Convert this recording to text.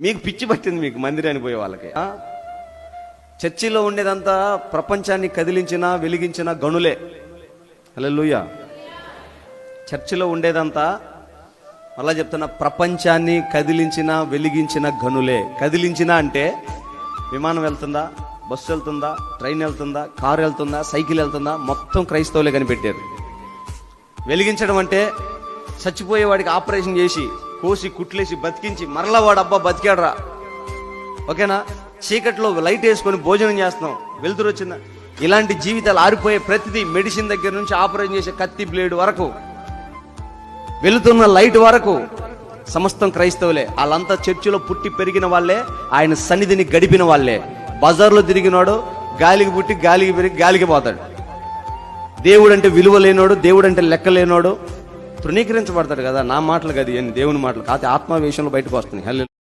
మీకు పిచ్చి పట్టింది, మీకు మందిరానికి పోయే వాళ్ళకి. చర్చిలో ఉండేదంతా ప్రపంచాన్ని కదిలించిన వెలిగించిన గనులే. హల్లెలూయా. చర్చిలో ఉండేదంతా, మళ్ళా చెప్తున్నా, ప్రపంచాన్ని కదిలించిన వెలిగించిన గనులే. కదిలించిన అంటే విమానం వెళ్తుందా, బస్సు వెళ్తుందా, ట్రైన్ వెళ్తుందా, కారు వెళ్తుందా, సైకిల్ వెళ్తుందా, మొత్తం క్రైస్తవులే కనిపెట్టారు. వెలిగించడం అంటే చచ్చిపోయేవాడికి ఆపరేషన్ చేసి కోసి కుట్లేసి బతికించి మరలా వాడు అబ్బా బతికాడరా, ఓకేనా, చీకట్లో లైట్ వేసుకొని భోజనం చేస్తున్నాం, వెలుతురు వచ్చిందా, ఇలాంటి జీవితాలు ఆరిపోయే ప్రతిదీ, మెడిసిన్ దగ్గర నుంచి ఆపరేషన్ చేసే కత్తి బ్లేడ్ వరకు, వెళుతున్న లైట్ వరకు సమస్తం క్రైస్తవులే. వాళ్ళంతా చర్చిలో పుట్టి పెరిగిన వాళ్ళే, ఆయన సన్నిధిని గడిపిన వాళ్ళే. బజార్లో తిరిగినాడు గాలికి పుట్టి గాలికి పెరిగి గాలికి పోతాడు. దేవుడు అంటే విలువ లేనోడు, దేవుడు అంటే లెక్క లేనోడు తృణీకరించబడతాడు కదా. నా మాటలు కదా, దేవుని మాటలు కాదు, ఆత్మ విషయంలో బయటకు వస్తుంది. హల్లెలూయా.